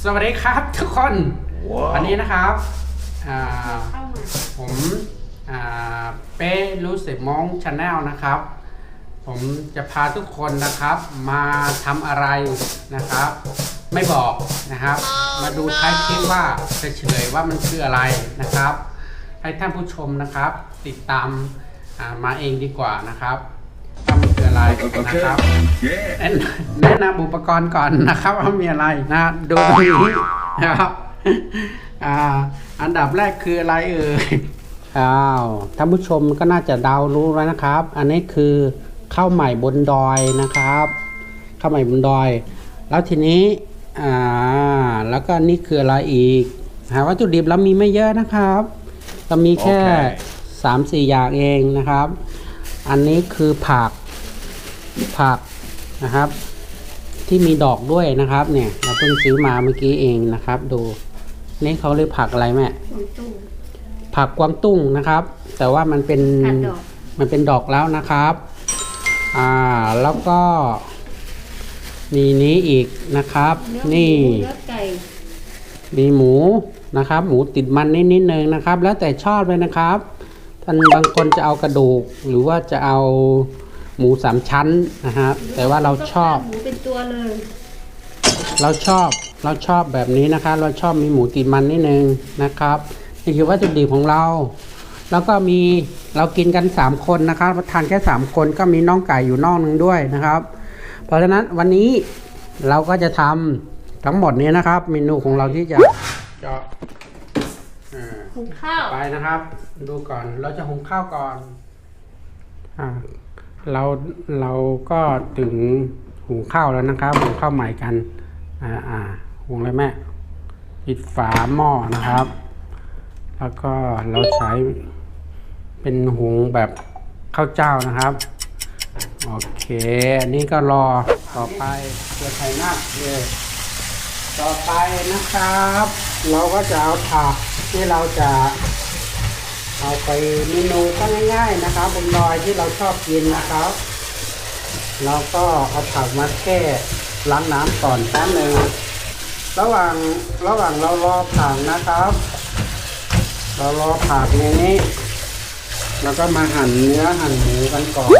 สวัสดีครับทุกคน วันนี้นะครับผมเป้รู้สึกมองชาแนลนะครับ ผมจะพาทุกคนนะครับมาทำอะไรนะครับ ไม่บอกนะครับ มาดูท้ายคลิปว่าจะเฉลยว่ามันคืออะไรนะครับ ให้ท่านผู้ชมนะครับ ติดตามมาเองดีกว่านะครับว่ามันคืออะไรนะครับแนะนำอุปกรณ์ก่อนนะครับว่ามีอะไรนะดูตรงนี้นะครับอันดับแรกคืออะไรเอ่ยท่านผู้ชมก็น่าจะเดารู้แล้วนะครับ อันนี้คือข้าวใหม่บนดอยนะครับข้าวใหม่บนดอยแล้วทีนี้แล้วก็นี่คืออะไรอีกวัตถุดิบเรามีไม่เยอะนะครับเรามีแค่ 3-4 อย่างเองนะครับอันนี้คือผักนะครับที่มีดอกด้วยนะครับเนี่ยเราเพิ่งซื้อมาเมื่อกี้เองนะครับดูนี่เขาเรียกผักอะไรแม่ผักกวางตุ้งนะครับแต่ว่ามันเป็นดอกแล้วนะครับแล้วก็มีนี้อีกนะครับนี่มีหมูนะครับหมูติดมันนิดนึงนะครับแล้วแต่ชอบเลยนะครับท่านบางคนจะเอากระดูกหรือว่าจะเอาหมู3 ชั้นนะครับแต่ว่าเราชอบหมูเป็นตัวเลยเราชอบแบบนี้นะครับเราชอบมีหมูติดมันนิดนึงนะครับนี่คือวัตถุดิบของเราแล้วก็มีเรากินกัน3 คนนะครับทานแค่3 คนก็มีน้องไก่อยู่นอกนึงด้วยนะครับเพราะฉะนั้นวันนี้เราก็จะทำทั้งหมดนี้นะครับเมนูของเราที่จะหุงข้าวไปนะครับดูก่อนเราจะหุงข้าวก่อนเราก็ถึงหุงข้าวแล้วนะครับหุงข้าวใหม่กันหุงเลยแม่ปิดฝาหม้อนะครับแล้วก็เราใช้เป็นหุงแบบข้าวเจ้านะครับโอเคอันนี้ก็รอต่อไปเดี๋ยวไข่นักเลยต่อไปนะครับเราก็จะเอาผักที่เราจะเอาไปเมนูก็ง่ายๆนะครับบนดอยที่เราชอบกินนะครับเราก็เอาผักมาแค่ล้างน้ำก่อนแป๊บนึงระหว่างเรารอผักนะครับเรารอผักในนี้เราก็มาหั่นเนื้อหั่นหมูกันก่อน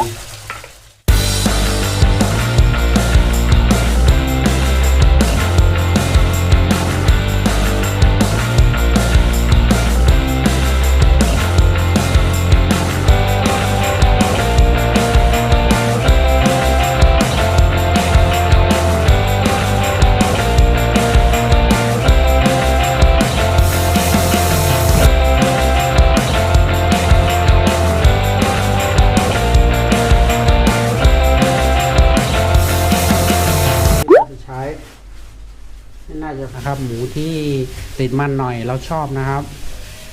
น่าจะนะครับหมูที่ติดมันหน่อยเราชอบนะครับ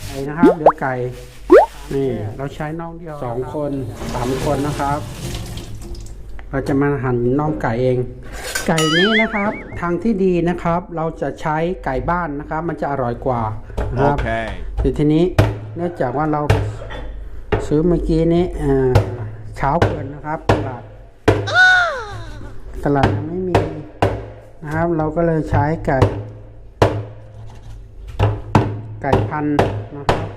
ไก่นะครับเดี๋ยวไก่นี่เราใช้น่องเดียว2 คน3 คนนะครับเราจะมาหั่นน่องไก่เองไก่นี้นะครับทางที่ดีนะครับเราจะใช้ไก่บ้านนะครับมันจะอร่อยกว่านะครับแต่ทีนี้เนื่องจากว่าเราซื้อเมื่อกี้นี้เช้าเกินนะครับตลาดยังไม่มีนะครับเราก็เลยใช้ไก่พันธุ์นะครับ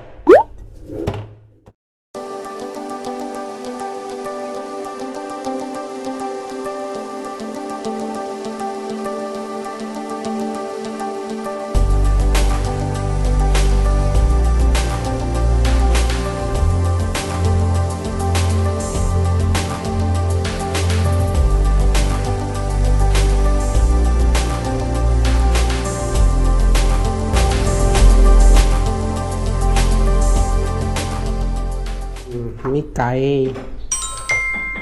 มีไก่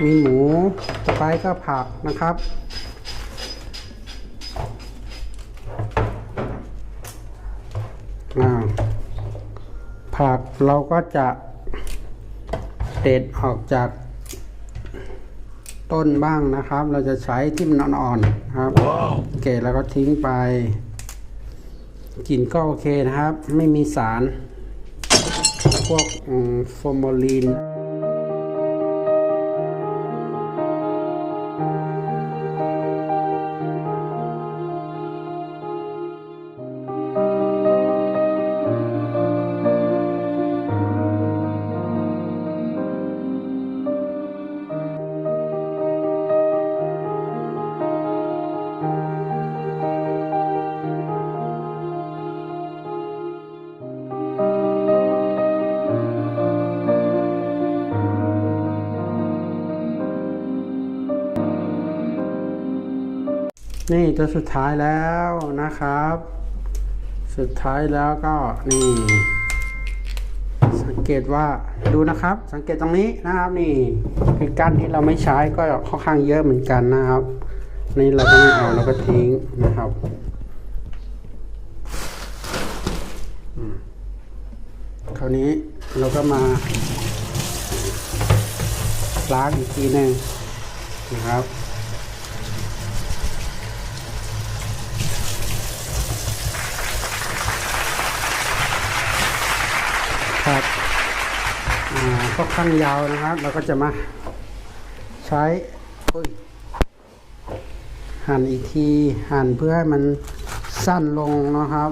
มีหมูต่อไปก็ผักนะครับผักเราก็จะเด็ดออกจากต้นบ้างนะครับเราจะใช้ที่มันอ่อนๆครับเกล็ดแล้วก็ทิ้งไปกลิ่นก็โอเคนะครับไม่มีสารพวกฟอร์มาลีน เ นี่ตัวสุดท้ายแล้วนะครับ สุดท้ายแล้วก็นี่ สังเกตว่าดูนะครับ สังเกตตรงนี้นะครับนี่คือก้านที่เราไม่ใช้ก็ค่อนข้างเยอะเหมือนกันนะครับนี่เราก็ไม่เอาเราก็ทิ้งนะครับคราวนี้เราก็มาล้างอีกทีหนึ่งนะครับครับก็ข้างยาวนะครับ เราก็จะมาใช้หั่นอีกทีหั่นเพื่อให้มันสั้นลงนะครับ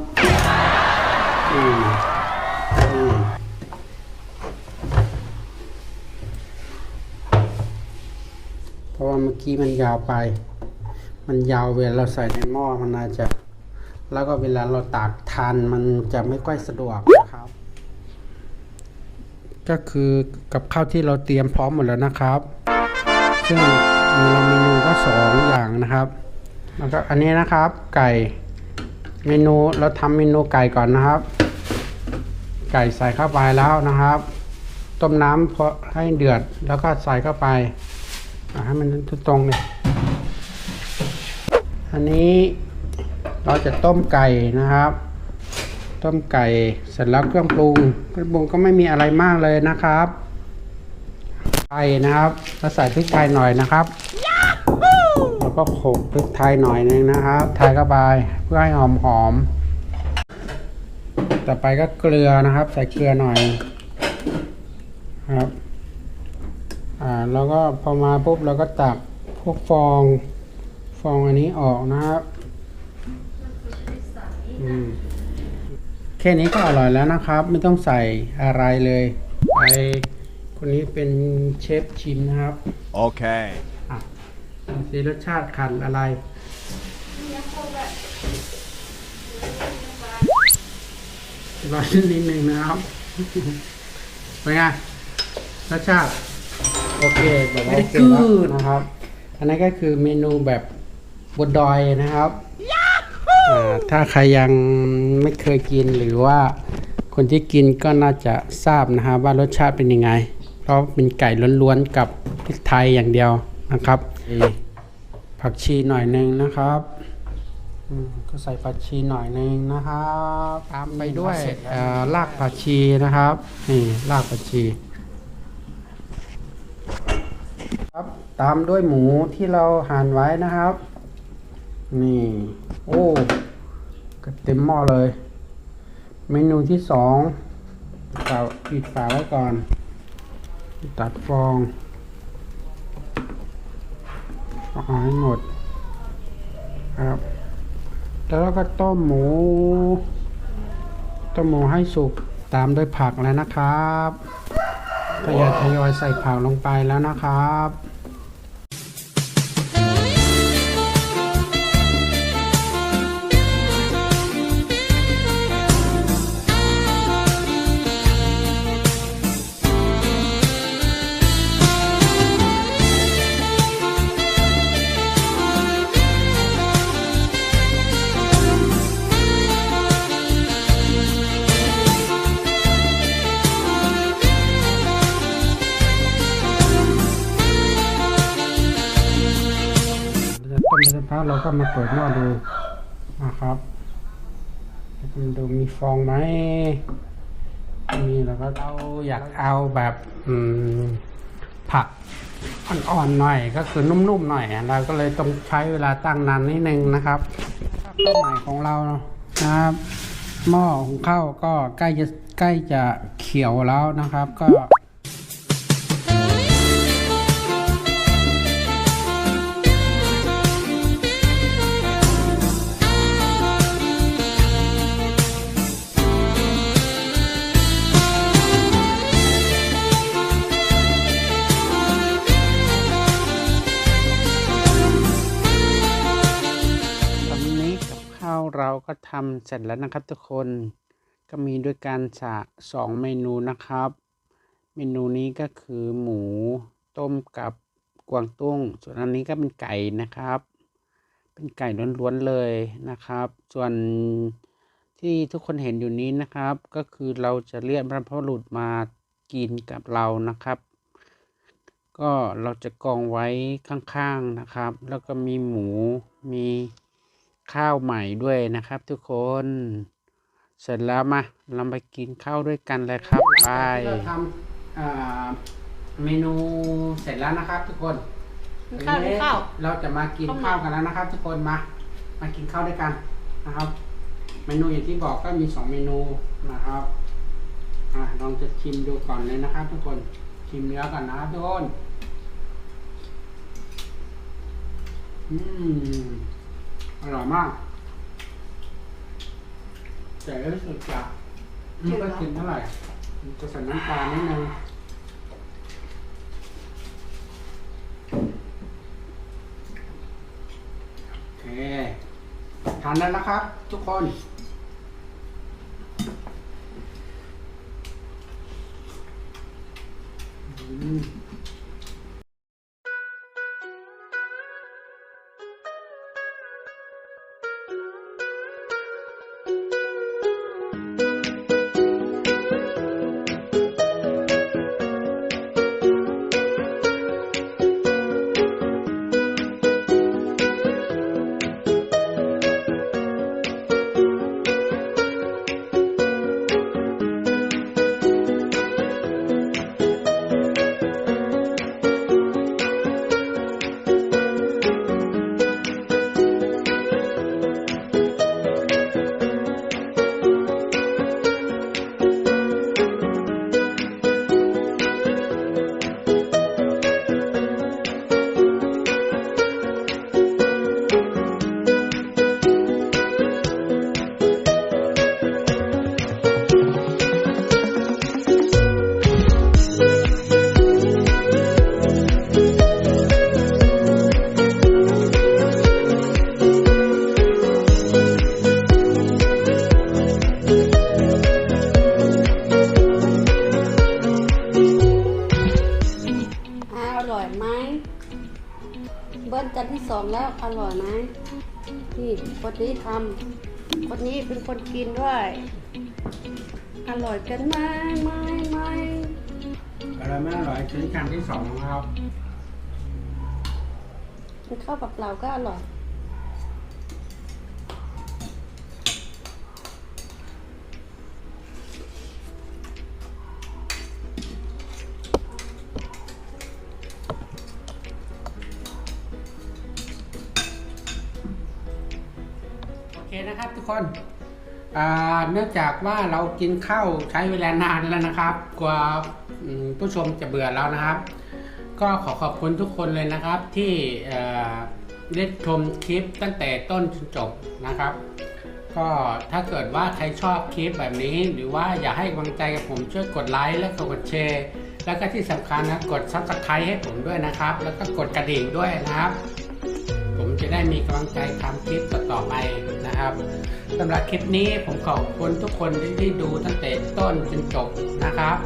เพราะว่าเมื่อกี้มันยาวไป มันยาวเวลาเราใส่ในหม้อมันอาจจะแล้วก็เวลาเราตากทานมันจะไม่ค่อยสะดวกนะครับก็คือกับข้าวที่เราเตรียมพร้อมหมดแล้วนะครับซึ่งเราเมนูก็2อย่างนะครับแล้วก็อันนี้นะครับไก่เมนูเราทำเมนูไก่ก่อนนะครับไก่ใส่เข้าไปแล้วนะครับต้มน้ำพอให้เดือดแล้วก็ใส่เข้าไปให้มันตรงเลยอันนี้เราจะต้มไก่นะครับต้มไก่เสร็จแล้วเครื่องปรุงก็ไม่มีอะไรมากเลยนะครับไก่นะครับเราใส่พริกไทยหน่อยนะครับแล้วก็โขลกพริกไทยหน่อยนึงนะครับไทยเข้าไปเพื่อให้หอมต่อไปก็เกลือนะครับใส่เกลือหน่อยครับแล้วก็พอมาปุ๊บเราก็ตักพวกฟองอันนี้ออกนะครับแค่นี้ก็อร่อยแล้วนะครับไม่ต้องใส่อะไรเลยคนนี้เป็นเชฟชิมนะครับโอเคสีรสชาติขัดอะไรรอนิดนึงนะครับเป็นไงรสชาติโอเคแบบไม่ได้กืดนะครับอันนี้ก็คือเมนูแบบบนดอยนะครับถ้าใครยังไม่เคยกินหรือว่าคนที่กินก็น่าจะทราบนะครับว่ารสชาติเป็นยังไงเพราะเป็นไก่ล้วนๆกับพริกไทยอย่างเดียวนะครับผักชีหน่อยนึงนะครับก็ใส่ผักชีหน่อยนึงนะครับตามไปด้วยรากผักชีนะครับนี่รากผักชีครับตามด้วยหมูที่เราหั่นไว้นะครับนี่โอ้ก็เต็มหม้อเลยเมนูที่2ปิดฝาไว้ก่อนตัดฟองเอาให้หมดครับแล้วก็ต้มหมูให้สุกตามด้วยผักแล้วนะครับทยอยใส่ผักลงไปแล้วนะครับเราก็มาเปิดหม้อดูนะครับดูมีฟองไหมมีแล้วก็เราอยากเอาแบบผักอ่อนๆหน่อยก็คือนุ่มๆหน่อยเราก็เลยต้องใช้เวลาตั้งนานนิดนึงนะครับข้าวใหม่ของเรานะครับหม้อของข้าวก็ใกล้จะเขียวแล้วนะครับก็เราก็ทำเสร็จแล้วนะครับทุกคนก็มีด้วยกัน2เมนูนะครับเมนูนี้ก็คือหมูต้มกับกวางตุ้งส่วนอันนี้ก็เป็นไก่นะครับ เป็นไก่ล้วนๆเลยนะครับ ส่วนที่ทุกคนเห็นอยู่นี้นะครับ ก็คือเราจะเรียกบรรพบุรุษมากินกับเรานะครับ ก็เราจะกองไว้ข้างๆนะครับ แล้วก็มีหมูมีข้าวใหม่ด้วยนะครับ ทุกคนเสร็จแล้วมาเราไปกินข้าวด้วยกันเลยครับไปเราทำเมนูเสร็จแล้วนะครับ ทุกคนข้าวเราจะมากินข้าวกันแล้วนะครับ ทุกคนมากินข้าวด้วยกันนะครับ เมนูอย่างที่บอกก็มี2เมนูนะครับลองจะชิมดูก่อนเลยนะครับ ทุกคนชิมเนื้อก่อนนะครับทุกคนอร่อยมากแต่รู้สึกจะไม่ค่อยกินเท่าไหร่จะใส่น้ำตาลนิดนึงโอเคทานได้แล้วครับทุกคนเบิ้ลจานที่2แล้วอร่อยไหมนี่คนนี้ทำคนนี้เป็นคนกินด้วยอร่อยกันไหมอร่อยไม่อร่อยชิ้นจานที่2นะครับกินข้าวเปล่าก็อร่อยโอเคนะครับทุกคนเนื่องจากว่าเรากินข้าวใช้เวลานานแล้วนะครับกว่าผู้ชมจะเบื่อแล้วนะครับก็ขอขอบคุณทุกคนเลยนะครับที่ได้ชมคลิปตั้งแต่ต้นจนจบนะครับก็ถ้าเกิดว่าใครชอบคลิปแบบนี้หรือว่าอยากให้กำลังใจกับผมช่วยกดไลค์และกดแชร์แล้วก็ที่สำคัญนะกด Subscribe ให้ผมด้วยนะครับแล้วก็กดกระดิ่งด้วยนะครับผมจะได้มีกำลังใจทำคลิปต่อไปนะครับสำหรับคลิปนี้ผมขอบคุณทุกคนที่ดูตั้งแต่ต้นจนจบนะครับ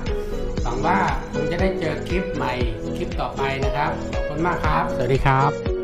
หวังว่าผมจะได้เจอคลิปใหม่คลิปต่อไปนะครับขอบคุณมากครับสวัสดีครับ